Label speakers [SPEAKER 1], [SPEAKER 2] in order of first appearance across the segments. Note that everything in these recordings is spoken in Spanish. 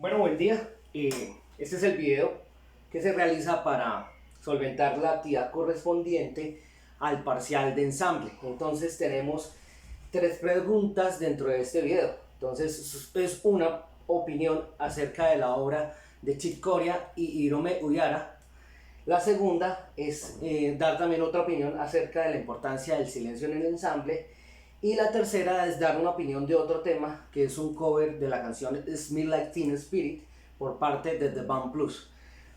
[SPEAKER 1] Bueno, buen día. Este es el video que se realiza para solventar la actividad correspondiente al parcial de ensamble. Entonces tenemos tres preguntas dentro de este video. Entonces es una opinión acerca de la obra de Chick Corea y Hiromi Uehara. La segunda es dar también otra opinión acerca de la importancia del silencio en el ensamble. Y la tercera es dar una opinión de otro tema, que es un cover de la canción Smell Like Teen Spirit por parte de The Band Plus.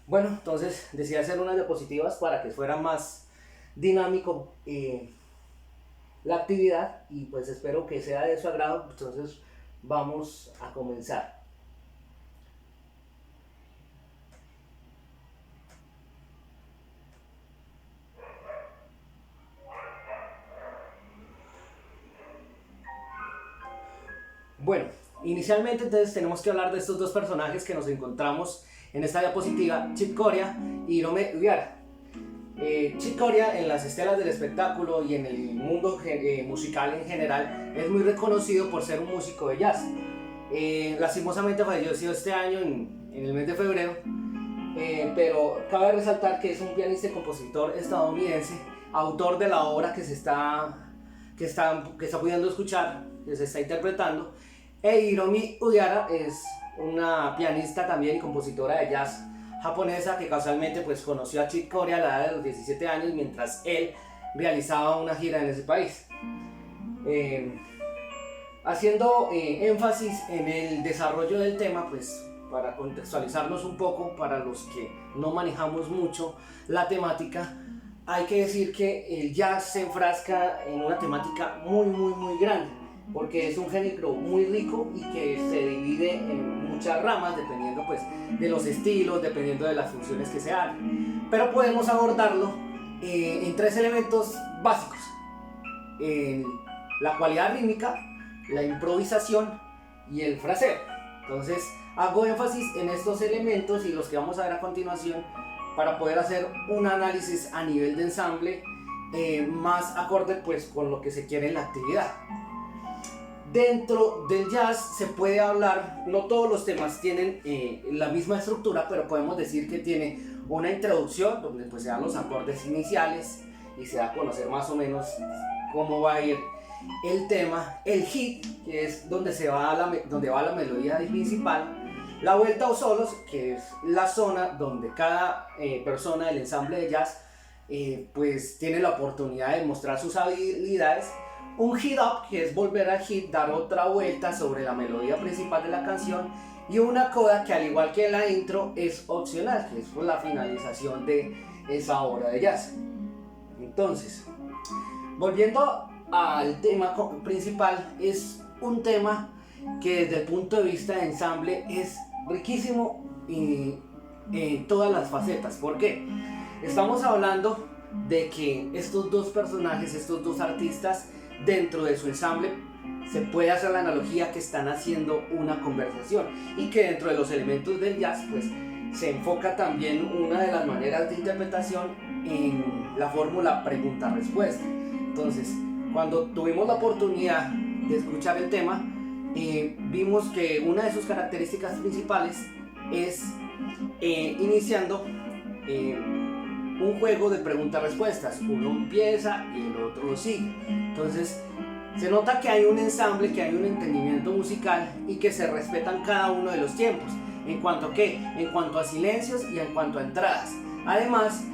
[SPEAKER 1] Bueno, entonces decidí hacer unas diapositivas para que fuera más dinámico la actividad y pues espero que sea de su agrado. Entonces vamos a comenzar. Bueno, inicialmente entonces tenemos que hablar de estos dos personajes que nos encontramos en esta diapositiva, Chick Corea y Hiromi Uehara. Chick Corea en las estelas del espectáculo y en el mundo musical en general es muy reconocido por ser un músico de jazz. Lastimosamente falleció este año en el mes de febrero, pero cabe resaltar que es un pianista y compositor estadounidense, autor de la obra que está pudiendo escuchar, que se está interpretando. Hiromi Uehara es una pianista también y compositora de jazz japonesa que casualmente pues conoció a Chick Corea a la edad de los 17 años mientras él realizaba una gira en ese país. Haciendo énfasis en el desarrollo del tema, pues para contextualizarnos un poco para los que no manejamos mucho la temática, hay que decir que el jazz se enfrasca en una temática muy grande, porque es un género muy rico y que se divide en muchas ramas dependiendo pues de los estilos, dependiendo de las funciones que se hagan. Pero podemos abordarlo en tres elementos básicos: la cualidad rítmica, la improvisación y el fraseo. Entonces hago énfasis en estos elementos y los que vamos a ver a continuación para poder hacer un análisis a nivel de ensamble más acorde pues con lo que se quiere en la actividad. Dentro del jazz se puede hablar, no todos los temas tienen la misma estructura, pero podemos decir que tiene una introducción donde pues se dan los acordes iniciales y se da a conocer más o menos cómo va a ir el tema, el hit, que es donde va la melodía principal, la vuelta o solos, que es la zona donde cada persona del ensamble de jazz pues tiene la oportunidad de mostrar sus habilidades. Un hit up, que es volver al hit, dar otra vuelta sobre la melodía principal de la canción, y una coda que al igual que la intro es opcional, que es por la finalización de esa obra de jazz. Entonces, volviendo al tema principal, es un tema que desde el punto de vista de ensamble es riquísimo en todas las facetas. ¿Por qué? Estamos hablando de que estos dos personajes, estos dos artistas, dentro de su ensamble se puede hacer la analogía que están haciendo una conversación, y que dentro de los elementos del jazz pues se enfoca también una de las maneras de interpretación en la fórmula pregunta-respuesta. Entonces, cuando tuvimos la oportunidad de escuchar el tema, vimos que una de sus características principales es iniciando un juego de preguntas-respuestas. Uno empieza y el otro lo sigue. Entonces se nota que hay un ensamble, que hay un entendimiento musical y que se respetan cada uno de los tiempos. ¿En cuanto a qué? En cuanto a silencios y en cuanto a entradas. Además,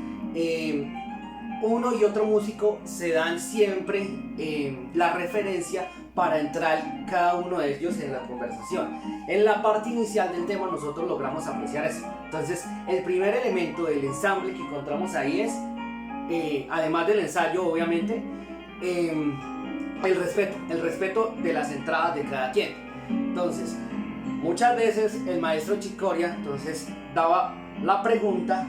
[SPEAKER 1] uno y otro músico se dan siempre la referencia para entrar cada uno de ellos en la conversación. En la parte inicial del tema nosotros logramos apreciar eso. Entonces el primer elemento del ensamble que encontramos ahí es, además del ensayo obviamente, el respeto de las entradas de cada quien. Entonces muchas veces el maestro Chick Corea entonces daba la pregunta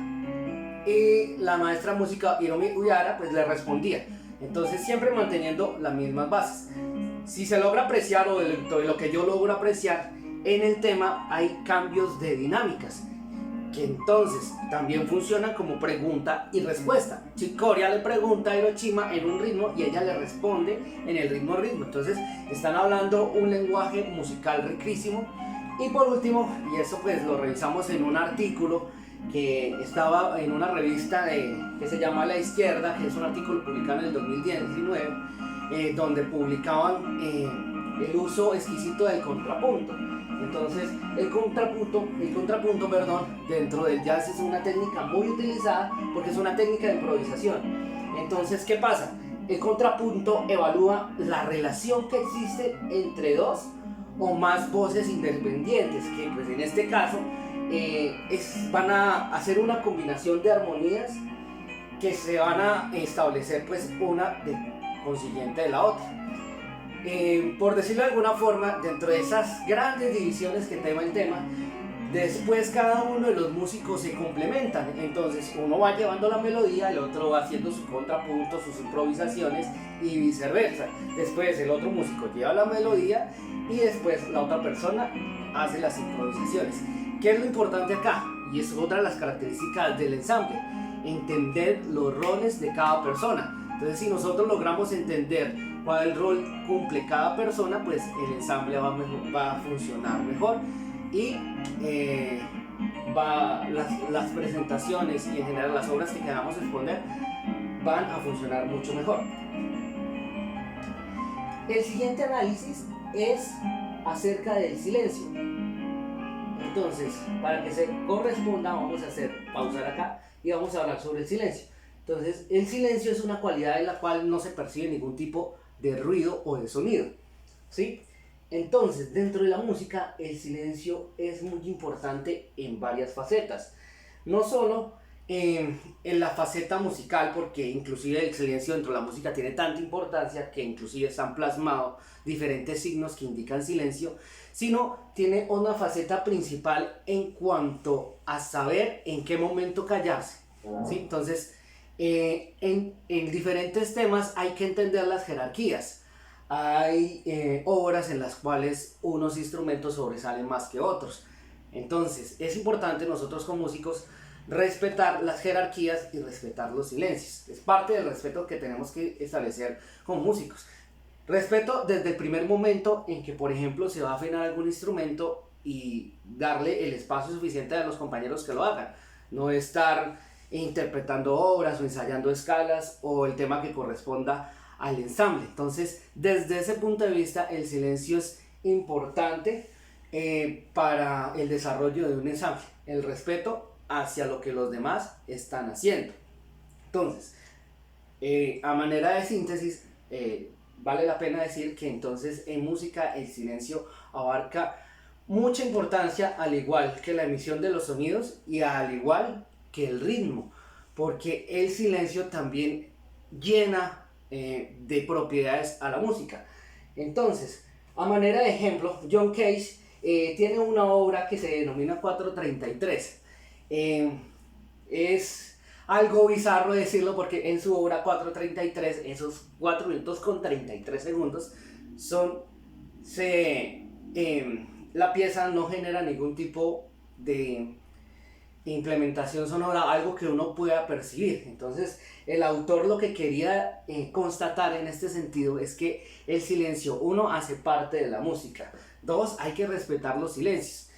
[SPEAKER 1] y la maestra música Hiromi Uehara pues le respondía. Entonces siempre manteniendo las mismas bases. Si se logra apreciar, o de lo que yo logro apreciar en el tema, hay cambios de dinámicas que entonces también funcionan como pregunta y respuesta. Chick Corea le pregunta a Hiroshima en un ritmo y ella le responde en el ritmo. Entonces están hablando un lenguaje musical riquísimo Y por último, y eso pues lo revisamos en un artículo que estaba en una revista que se llama La Izquierda, que es un artículo publicado en el 2019, donde publicaban el uso exquisito del contrapunto. Entonces, el contrapunto, dentro del jazz es una técnica muy utilizada porque es una técnica de improvisación. Entonces, ¿qué pasa? El contrapunto evalúa la relación que existe entre dos o más voces independientes, que pues en este caso van a hacer una combinación de armonías que se van a establecer pues una consiguiente de la otra. Por decirlo de alguna forma, dentro de esas grandes divisiones que tema el tema, después cada uno de los músicos se complementan. Entonces uno va llevando la melodía, el otro va haciendo su contrapunto, sus improvisaciones y viceversa. Después el otro músico lleva la melodía y después la otra persona hace las improvisaciones. ¿Qué es lo importante acá? Y es otra de las características del ensamble: entender los roles de cada persona. Entonces, si nosotros logramos entender cuál rol cumple cada persona, pues el ensamble va a funcionar mejor y las presentaciones y en general las obras que queramos exponer van a funcionar mucho mejor. El siguiente análisis es acerca del silencio. Entonces, para que se corresponda, vamos a pausar acá y vamos a hablar sobre el silencio. Entonces, el silencio es una cualidad en la cual no se percibe ningún tipo de ruido o de sonido, ¿sí? Entonces, dentro de la música, el silencio es muy importante en varias facetas. No solo en la faceta musical, porque inclusive el silencio dentro de la música tiene tanta importancia que inclusive se han plasmado diferentes signos que indican silencio, sino tiene una faceta principal en cuanto a saber en qué momento callarse, ¿sí? Entonces, en diferentes temas hay que entender las jerarquías. Hay obras en las cuales unos instrumentos sobresalen más que otros. Entonces, es importante nosotros como músicos respetar las jerarquías y respetar los silencios. Es parte del respeto que tenemos que establecer como músicos. Respeto desde el primer momento en que, por ejemplo, se va a afinar algún instrumento y darle el espacio suficiente a los compañeros que lo hagan. No estar interpretando obras o ensayando escalas o el tema que corresponda al ensamble. Entonces, desde ese punto de vista, el silencio es importante para el desarrollo de un ensamble. El respeto hacia lo que los demás están haciendo. Entonces, a manera de síntesis, vale la pena decir que entonces en música el silencio abarca mucha importancia, al igual que la emisión de los sonidos y al igual que el ritmo, porque el silencio también llena de propiedades a la música. Entonces, a manera de ejemplo, John Cage tiene una obra que se denomina 433. Es algo bizarro decirlo porque en su obra 433, esos 4 minutos con 33 segundos la pieza no genera ningún tipo de implementación sonora, algo que uno pueda percibir. Entonces, el autor lo que quería constatar en este sentido es que el silencio, 1, hace parte de la música. 2, hay que respetar los silencios.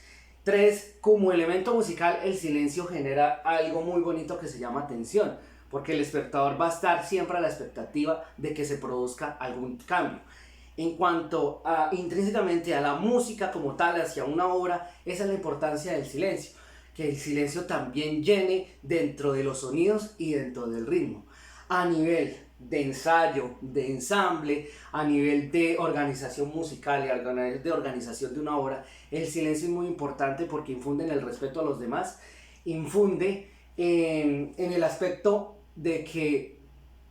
[SPEAKER 1] 3, como elemento musical, el silencio genera algo muy bonito que se llama tensión, porque el espectador va a estar siempre a la expectativa de que se produzca algún cambio. En cuanto a intrínsecamente a la música como tal, hacia una obra, esa es la importancia del silencio, que el silencio también llene dentro de los sonidos y dentro del ritmo. A nivel de ensayo, de ensamble, a nivel de organización musical y a nivel de organización de una obra, el silencio es muy importante porque infunde en el respeto a los demás, infunde en el aspecto de que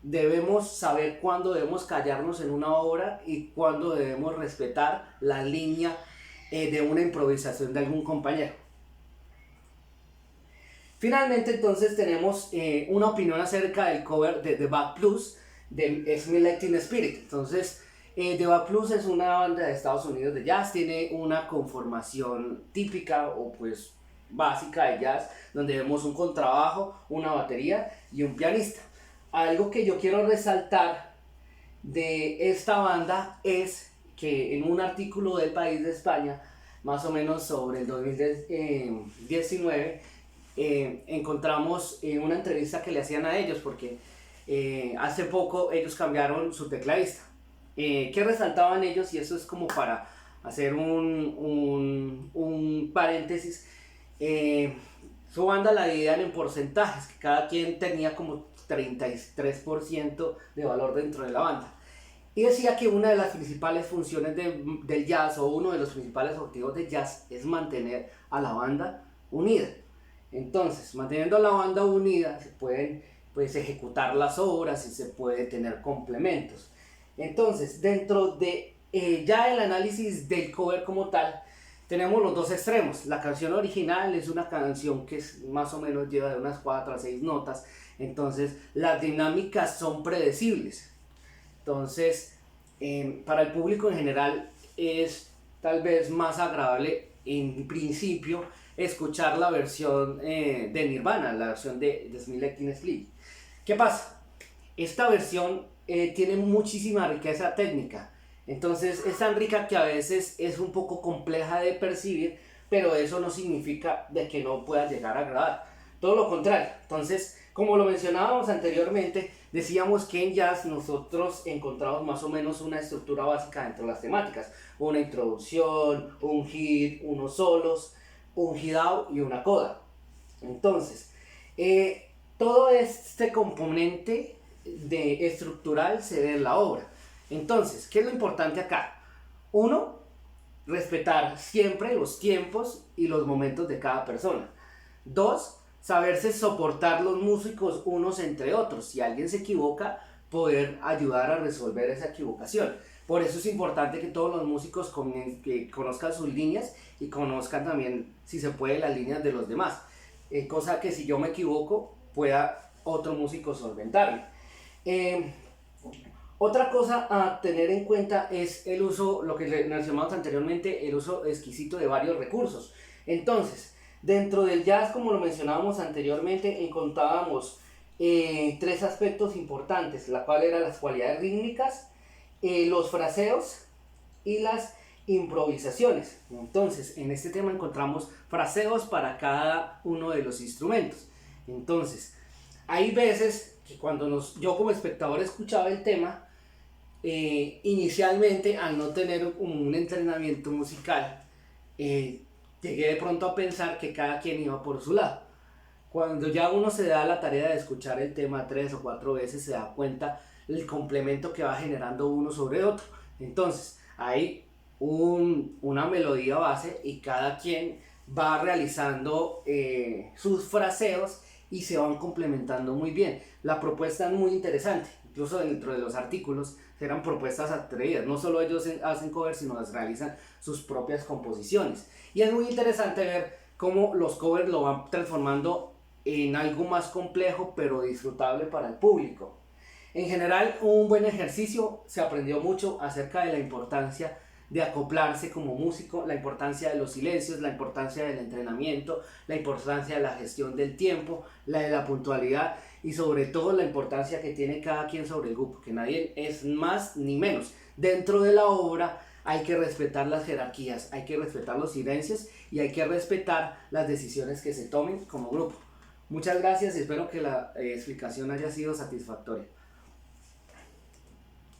[SPEAKER 1] debemos saber cuándo debemos callarnos en una obra y cuándo debemos respetar la línea de una improvisación de algún compañero. Finalmente, entonces, tenemos una opinión acerca del cover de The Bad Blues de Smell Teen Spirit. Entonces, The Bad Blues es una banda de Estados Unidos de jazz, tiene una conformación típica o pues básica de jazz, donde vemos un contrabajo, una batería y un pianista. Algo que yo quiero resaltar de esta banda es que en un artículo del País de España más o menos sobre el 2019, encontramos una entrevista que le hacían a ellos, porque hace poco ellos cambiaron su tecladista. ¿Qué resaltaban ellos? Y eso es como para hacer un paréntesis. Su banda la dividían en porcentajes, que cada quien tenía como 33% de valor dentro de la banda. Y decía que una de las principales funciones del jazz, o uno de los principales objetivos del jazz, es mantener a la banda unida. Entonces, manteniendo a la banda unida, se pueden pues, ejecutar las obras y se puede tener complementos. Entonces, dentro de ya el análisis del cover como tal, tenemos los dos extremos. La canción original es una canción que más o menos lleva de unas 4 a 6 notas, entonces las dinámicas son predecibles. Entonces, para el público en general es tal vez más agradable en principio escuchar la versión de Nirvana, la versión de Smell Like Teen Spirit. ¿Qué pasa? Esta versión tiene muchísima riqueza técnica, entonces es tan rica que a veces es un poco compleja de percibir, pero eso no significa de que no pueda llegar a agradar, todo lo contrario. Entonces, como lo mencionábamos anteriormente, decíamos que en jazz nosotros encontramos más o menos una estructura básica dentro de las temáticas: una introducción, un hit, unos solos, un hit out y una coda. Entonces, todo este componente estructural se ve en la obra. Entonces, ¿qué es lo importante acá? Uno, respetar siempre los tiempos y los momentos de cada persona. Dos, saberse soportar los músicos unos entre otros. Si alguien se equivoca, poder ayudar a resolver esa equivocación. Por eso es importante que todos los músicos que conozcan sus líneas y conozcan también, si se puede, las líneas de los demás. Cosa que si yo me equivoco, pueda otro músico solventarme. Otra cosa a tener en cuenta es el uso, lo que mencionamos anteriormente, el uso exquisito de varios recursos. Entonces, dentro del jazz, como lo mencionábamos anteriormente, encontrábamos 3 aspectos importantes, la cual eran las cualidades rítmicas, los fraseos y las improvisaciones. Entonces, en este tema encontramos fraseos para cada uno de los instrumentos. Entonces, hay veces que cuando yo como espectador escuchaba el tema, inicialmente, al no tener un entrenamiento musical, llegué de pronto a pensar que cada quien iba por su lado. Cuando ya uno se da la tarea de escuchar el tema 3 o 4 veces, se da cuenta el complemento que va generando uno sobre otro. Entonces, hay una melodía base y cada quien va realizando sus fraseos y se van complementando muy bien. La propuesta es muy interesante, incluso dentro de los artículos eran propuestas atrevidas. No solo ellos hacen covers, sino realizan sus propias composiciones. Y es muy interesante ver cómo los covers lo van transformando en algo más complejo, pero disfrutable para el público. En general, un buen ejercicio. Se aprendió mucho acerca de la importancia de acoplarse como músico, la importancia de los silencios, la importancia del entrenamiento, la importancia de la gestión del tiempo, la de la puntualidad y sobre todo la importancia que tiene cada quien sobre el grupo, que nadie es más ni menos. Dentro de la obra hay que respetar las jerarquías, hay que respetar los silencios y hay que respetar las decisiones que se tomen como grupo. Muchas gracias y espero que la explicación haya sido satisfactoria.